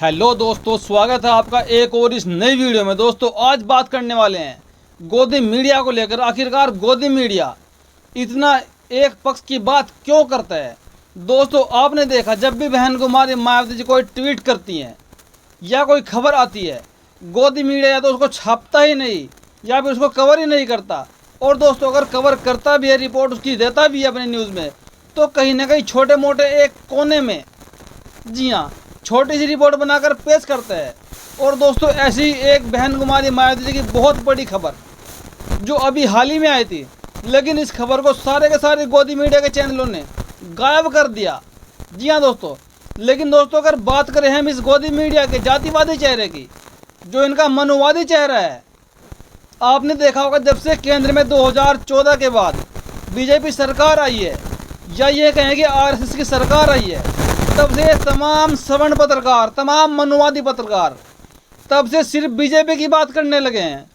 Hello दोस्तों, स्वागत है आपका एक और इस नई वीडियो में। दोस्तों आज बात करने वाले हैं गोदी मीडिया को लेकर। आखिरकार गोदी मीडिया इतना एक पक्ष की बात क्यों करता है। दोस्तों आपने देखा, जब भी बहन कुमारी मायावती जी कोई ट्वीट करती हैं या कोई खबर आती है, गोदी मीडिया या तो उसको छापता ही नहीं या फिर उसको कवर ही नहीं करता। और दोस्तों अगर कवर करता भी है, रिपोर्ट उसकी देता भी है अपने न्यूज़ में, तो कहीं ना कहीं छोटे मोटे एक कोने में, जी हाँ, छोटी सी रिपोर्ट बनाकर पेश करते हैं। और दोस्तों ऐसी एक बहन कुमारी मायावती जी की बहुत बड़ी खबर जो अभी हाल ही में आई थी, लेकिन इस खबर को सारे के सारे गोदी मीडिया के चैनलों ने गायब कर दिया। जी हाँ दोस्तों, लेकिन दोस्तों अगर बात करें हम इस गोदी मीडिया के जातिवादी चेहरे की, जो इनका मनुवादी चेहरा है, आपने देखा होगा जब से केंद्र में 2014 के बाद बीजेपी सरकार आई है, या ये कहें कि आरएसएस की सरकार आई है, तब से तमाम सवर्ण पत्रकार, तमाम मनुवादी पत्रकार तब से सिर्फ बीजेपी की बात करने लगे हैं।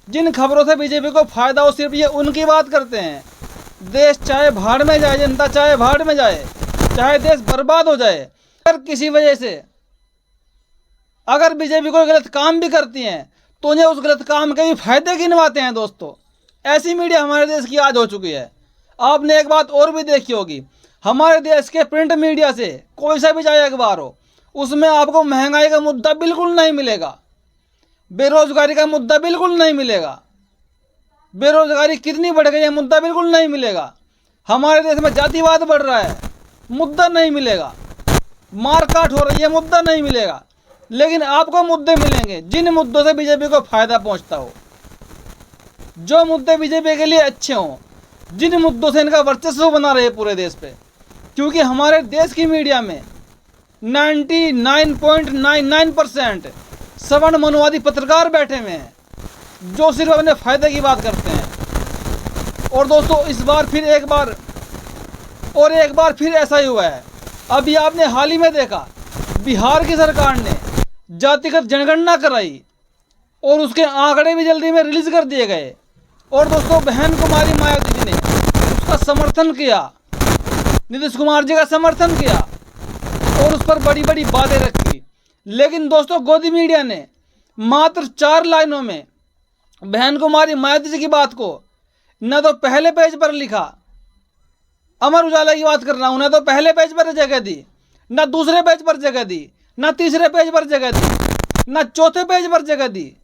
जिन खबरों से बीजेपी को फायदा हो सिर्फ ये उनकी बात करते हैं। देश चाहे भाड़ में जाए, जनता चाहे भाड़ में जाए, चाहे देश बर्बाद हो जाए, अगर किसी वजह से अगर बीजेपी कोई गलत काम भी करती हैं तो उन्हें उस गलत काम के भी फायदे गिनवाते हैं। दोस्तों ऐसी मीडिया हमारे देश की आज हो चुकी है। आपने एक बात और भी देखी होगी, हमारे देश के प्रिंट मीडिया से कोई सा भी चाहे अखबार हो, उसमें आपको महंगाई का मुद्दा बिल्कुल नहीं मिलेगा, बेरोजगारी का मुद्दा बिल्कुल नहीं मिलेगा, बेरोजगारी कितनी बढ़ गई है मुद्दा बिल्कुल नहीं मिलेगा, हमारे देश में जातिवाद बढ़ रहा है मुद्दा नहीं मिलेगा, मारकाट हो रही है मुद्दा नहीं मिलेगा। लेकिन आपको मुद्दे मिलेंगे जिन मुद्दों से बीजेपी को फायदा पहुंचता हो, जो मुद्दे बीजेपी के लिए अच्छे हों, जिन मुद्दों से इनका वर्चस्व बना रहे पूरे देश पे। क्योंकि हमारे देश की मीडिया में 99.99% सवर्ण मनुवादी पत्रकार बैठे हुए हैं जो सिर्फ अपने फायदे की बात करते हैं। और दोस्तों इस बार फिर एक बार फिर ऐसा ही हुआ है। अभी आपने हाल ही में देखा, बिहार की सरकार ने जातिगत जनगणना कराई और उसके आंकड़े भी जल्दी में रिलीज कर दिए गए। और दोस्तों बहन कुमारी मायावती जी ने उसका समर्थन किया, नीतीश कुमार जी का समर्थन किया और उस पर बड़ी बड़ी बातें रखी। लेकिन दोस्तों गोदी मीडिया ने मात्र 4 लाइनों में बहन कुमारी मायावती जी की बात को न तो पहले पेज पर लिखा, अमर उजाला की बात कर रहा हूं, न तो पहले पेज पर जगह दी, न दूसरे पेज पर जगह दी, न तीसरे पेज पर जगह दी, न चौथे पेज पर जगह दी,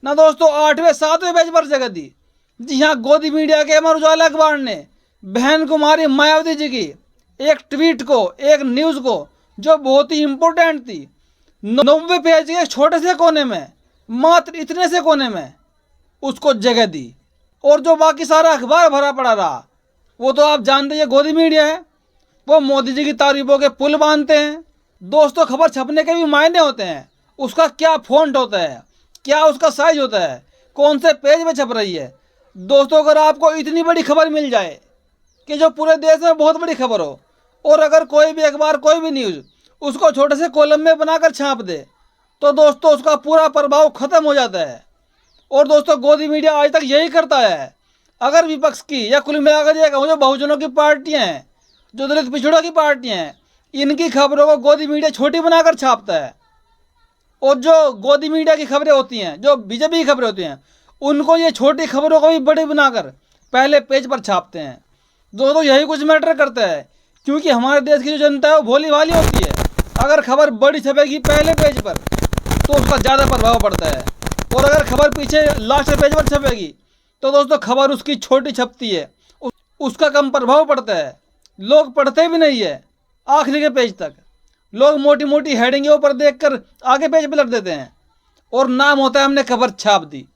न दोस्तों 8वें 7वें पेज पर जगह दी। जी हाँ, गोदी मीडिया के अमर उजाला अखबार ने बहन कुमारी मायावती जी की एक ट्वीट को, एक न्यूज़ को जो बहुत ही इम्पोर्टेंट थी, 90 पेज के एक छोटे से कोने में, मात्र इतने से कोने में उसको जगह दी। और जो बाकी सारा अखबार भरा पड़ा रहा, वो तो आप जानते हैं गोदी मीडिया है, वो मोदी जी की तारीफों के पुल बांधते हैं। दोस्तों खबर छपने के भी मायने होते हैं, उसका क्या फॉन्ट होता है, क्या उसका साइज होता है, कौन से पेज में छप रही है। दोस्तों अगर आपको इतनी बड़ी खबर मिल जाए कि जो पूरे देश में बहुत बड़ी खबर हो, और अगर कोई भी अखबार, कोई भी न्यूज़ उसको छोटे से कॉलम में बनाकर छाप दे, तो दोस्तों उसका पूरा प्रभाव खत्म हो जाता है। और दोस्तों गोदी मीडिया आज तक यही करता है। अगर विपक्ष की, या कुल मिलाकर ये कहूँ जो बहुजनों की पार्टियाँ हैं, जो दलित पिछड़ों की पार्टियाँ हैं, इनकी खबरों को गोदी मीडिया छोटी बनाकर छापता है। और जो गोदी मीडिया की खबरें होती हैं, जो बीजेपी की खबरें होती हैं, उनको ये छोटी खबरों को भी बड़ी बनाकर पहले पेज पर छापते हैं। दोस्तों यही कुछ मैटर करता है, क्योंकि हमारे देश की जो जनता है वो भोली भाली होती है। अगर खबर बड़ी छपेगी पहले पेज पर तो उसका ज़्यादा प्रभाव पड़ता है, और अगर खबर पीछे लास्ट पेज पर छपेगी तो दोस्तों खबर उसकी छोटी छपती है, उसका कम प्रभाव पड़ता है। लोग पढ़ते भी नहीं है आखिरी के पेज तक, लोग मोटी मोटी हेडिंग ऊपर देखकर आगे पेज पर लग देते हैं और नाम होता है हमने खबर छाप दी।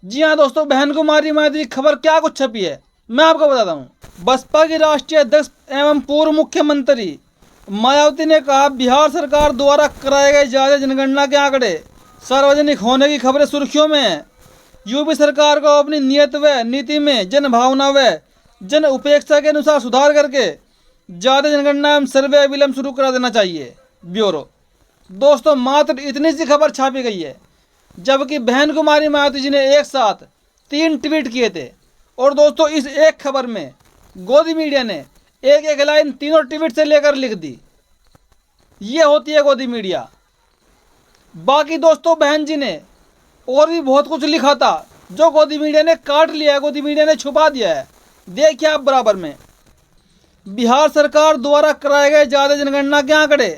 जी हाँ दोस्तों, बहन कुमारी मायावती की खबर क्या कुछ छपी है मैं आपको बताता हूँ। बसपा की राष्ट्रीय अध्यक्ष एवं पूर्व मुख्यमंत्री मायावती ने कहा, बिहार सरकार द्वारा कराए गए जातीय जनगणना के आंकड़े सार्वजनिक होने की खबरें सुर्खियों में हैं। यूपी सरकार को अपनी नियत व नीति में जन भावना व जन उपेक्षा के अनुसार सुधार करके जातीय जनगणना एवं सर्वे अविलंब शुरू करा देना चाहिए। ब्यूरो। दोस्तों मात्र इतनी सी खबर छापी गई है, जबकि बहन कुमारी मायावती जी ने एक साथ 3 ट्वीट किए थे। और दोस्तों इस एक खबर में गोदी मीडिया ने एक लाइन तीनों ट्वीट से लेकर लिख दी। ये होती है गोदी मीडिया। बाकी दोस्तों बहन जी ने और भी बहुत कुछ लिखा था जो गोदी मीडिया ने काट लिया है, गोदी मीडिया ने छुपा दिया है। देखिए आप बराबर में, बिहार सरकार द्वारा कराए गए जातीय जनगणना के आंकड़े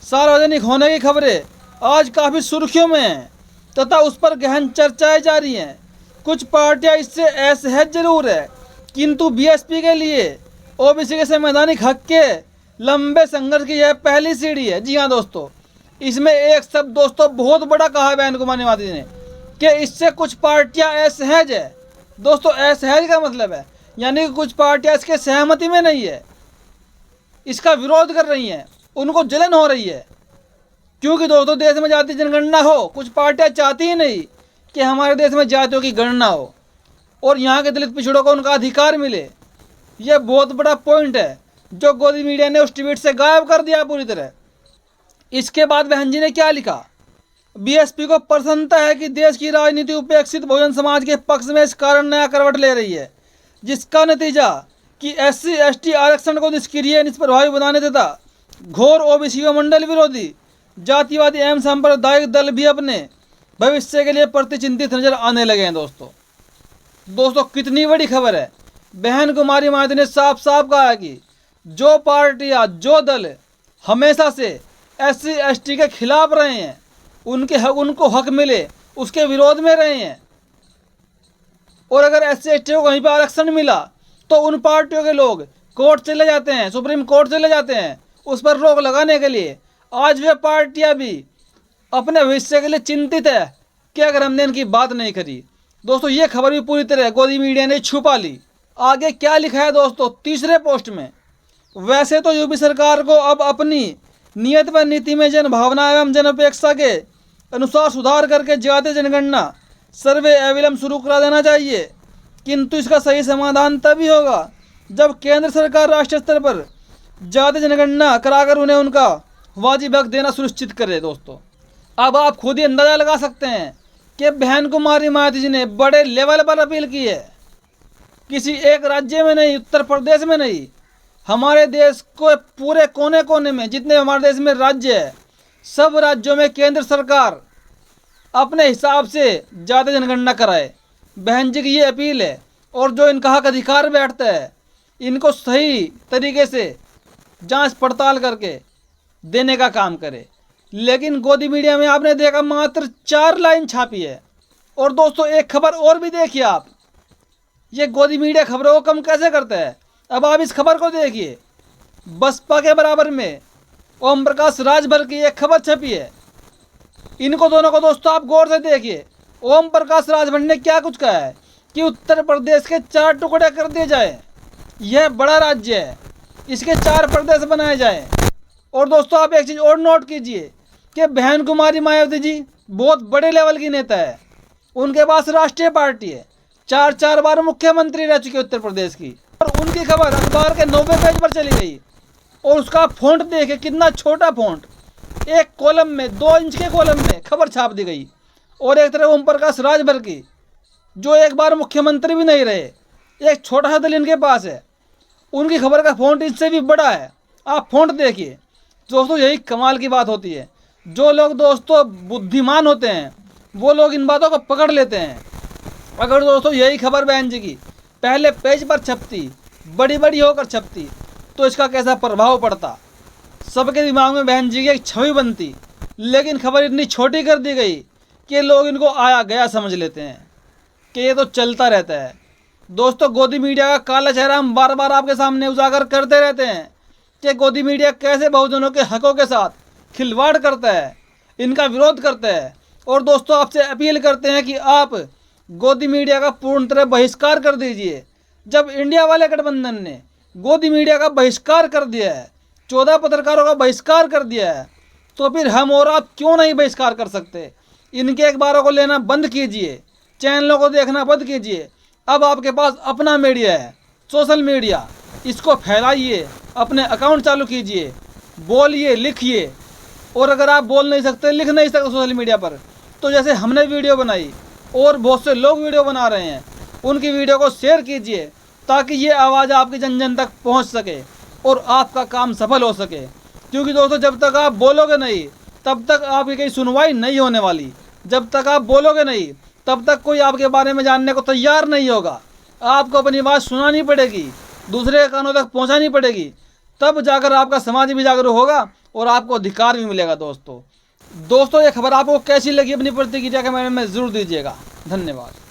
सार्वजनिक होने की खबरें आज काफ़ी सुर्खियों में हैं तथा उस पर गहन चर्चाएं जारी हैं। कुछ पार्टियां इससे असहज जरूर है, किंतु बीएसपी के लिए ओबीसी के संवैधानिक हक के लंबे संघर्ष की यह पहली सीढ़ी है। जी हाँ दोस्तों, इसमें एक शब्द दोस्तों बहुत बड़ा कहा है बहन कुमारी माती ने कि इससे कुछ पार्टियां असहज है। दोस्तों असहज का मतलब है यानी कि कुछ पार्टियां इसके सहमति में नहीं है, इसका विरोध कर रही हैं, उनको जलन हो रही है। क्योंकि दोस्तों देश में जातीय जनगणना हो, कुछ पार्टियां चाहती ही नहीं कि हमारे देश में जातियों की गणना हो और यहाँ के दलित पिछड़ों को उनका अधिकार मिले। यह बहुत बड़ा पॉइंट है जो गोदी मीडिया ने उस ट्वीट से गायब कर दिया पूरी तरह। इसके बाद बहन जी ने क्या लिखा, बीएसपी को प्रसन्नता है कि देश की राजनीति उपेक्षित बहुजन समाज के पक्ष में इस कारण नया करवट ले रही है, जिसका नतीजा कि एससी एसटी आरक्षण को निष्क्रिय निष्प्रभावी बनाने तथा घोर ओबीसी व मंडल विरोधी जातिवादी एवं सांप्रदायिक दल भी अपने भविष्य के लिए प्रतिचिंतित नजर आने लगे हैं। दोस्तों कितनी बड़ी खबर है। बहन कुमारी माती ने साफ साफ कहा है कि जो पार्टियां जो दल हमेशा से एससी एसटी के खिलाफ रहे हैं, उनको हक मिले उसके विरोध में रहे हैं, और अगर एससी एसटी को कहीं पर आरक्षण मिला तो उन पार्टियों के लोग कोर्ट चले जाते हैं, सुप्रीम कोर्ट चले जाते हैं उस पर रोक लगाने के लिए। आज वे पार्टियां भी अपने भविष्य के लिए चिंतित है कि अगर हमने इनकी बात नहीं करी। दोस्तों ये खबर भी पूरी तरह गोदी मीडिया ने छुपा ली। आगे क्या लिखा है दोस्तों तीसरे पोस्ट में, वैसे तो यूपी सरकार को अब अपनी नियत व नीति में जन भावना एवं जनअपेक्षा के अनुसार सुधार करके जातीय जनगणना सर्वे अविलंब शुरू करा देना चाहिए, किंतु इसका सही समाधान तभी होगा जब केंद्र सरकार राष्ट्रीय स्तर पर जातीय जनगणना कराकर उन्हें उनका वाजिब हक देना सुनिश्चित करे। दोस्तों अब आप खुद ही अंदाजा लगा सकते हैं कि बहन कुमारी माती जी ने बड़े लेवल पर अपील की है, किसी एक राज्य में नहीं, उत्तर प्रदेश में नहीं, हमारे देश को पूरे कोने कोने में जितने हमारे देश में राज्य है सब राज्यों में केंद्र सरकार अपने हिसाब से जातीय जनगणना कराए। बहन जी की ये अपील है, और जो इनका हक अधिकार बैठता है इनको सही तरीके से जांच पड़ताल करके देने का काम करे। लेकिन गोदी मीडिया में आपने देखा मात्र 4 लाइन छापी है। और दोस्तों एक खबर और भी देखिए आप, ये गोदी मीडिया खबरों को कम कैसे करता है। अब आप इस खबर को देखिए, बसपा के बराबर में ओम प्रकाश राजभर की एक खबर छपी है। इनको दोनों को दोस्तों आप गौर से देखिए। ओम प्रकाश राजभर ने क्या कुछ कहा है कि उत्तर प्रदेश के 4 टुकड़े कर दिए जाए, यह बड़ा राज्य है, इसके 4 प्रदेश बनाए जाए। और दोस्तों आप एक चीज़ और नोट कीजिए कि बहन कुमारी मायावती जी बहुत बड़े लेवल की नेता है, उनके पास राष्ट्रीय पार्टी है, 4 बार मुख्यमंत्री रह चुके उत्तर प्रदेश की, और उनकी खबर अखबार के 90 पेज पर चली गई। और उसका फॉन्ट देखे कितना छोटा फॉन्ट, एक कॉलम में 2 इंच के कॉलम में खबर छाप दी गई। और एक तरफ ओम प्रकाश राजभर की जो एक बार मुख्यमंत्री भी नहीं रहे, एक छोटा सा दल इनके पास है, उनकी खबर का फॉन्ट इससे भी बड़ा है। आप फॉन्ट देखिए दोस्तों, यही कमाल की बात होती है। जो लोग दोस्तों बुद्धिमान होते हैं वो लोग इन बातों को पकड़ लेते हैं। अगर दोस्तों यही खबर बहन जी की पहले पेज पर छपती, बड़ी बड़ी होकर छपती, तो इसका कैसा प्रभाव पड़ता, सबके दिमाग में बहन जी की एक छवि बनती। लेकिन खबर इतनी छोटी कर दी गई कि लोग इनको आया गया समझ लेते हैं कि ये तो चलता रहता है। दोस्तों गोदी मीडिया का काला चेहरा हम बार बार आपके सामने उजागर करते रहते हैं कि गोदी मीडिया कैसे बहुजनों के हकों के साथ खिलवाड़ करता है, इनका विरोध करता है। और दोस्तों आपसे अपील करते हैं कि आप गोदी मीडिया का पूर्ण तरह बहिष्कार कर दीजिए। जब इंडिया वाले गठबंधन ने गोदी मीडिया का बहिष्कार कर दिया है, 14 पत्रकारों का बहिष्कार कर दिया है, तो फिर हम और आप क्यों नहीं बहिष्कार कर सकते। इनके अखबारों को लेना बंद कीजिए, चैनलों को देखना बंद कीजिए। अब आपके पास अपना मीडिया है, सोशल मीडिया, इसको फैलाइए, अपने अकाउंट चालू कीजिए, बोलिए, लिखिए। और अगर आप बोल नहीं सकते, लिख नहीं सकते सोशल मीडिया पर, तो जैसे हमने वीडियो बनाई और बहुत से लोग वीडियो बना रहे हैं, उनकी वीडियो को शेयर कीजिए ताकि ये आवाज़ आपकी जन जन तक पहुंच सके और आपका काम सफल हो सके। क्योंकि दोस्तों जब तक आप बोलोगे नहीं तब तक आपकी कहीं सुनवाई नहीं होने वाली। जब तक आप बोलोगे नहीं, तब तक कोई आपके बारे में जानने को तैयार नहीं होगा। आपको अपनी बात सुनानी पड़ेगी, दूसरे के कानों तक पहुंचानी पड़ेगी, तब जाकर आपका समाज भी जागरूक होगा और आपको अधिकार भी मिलेगा। दोस्तों ये खबर आपको कैसी लगी, अपनी प्रतिक्रिया कमेंट में ज़रूर दीजिएगा। धन्यवाद।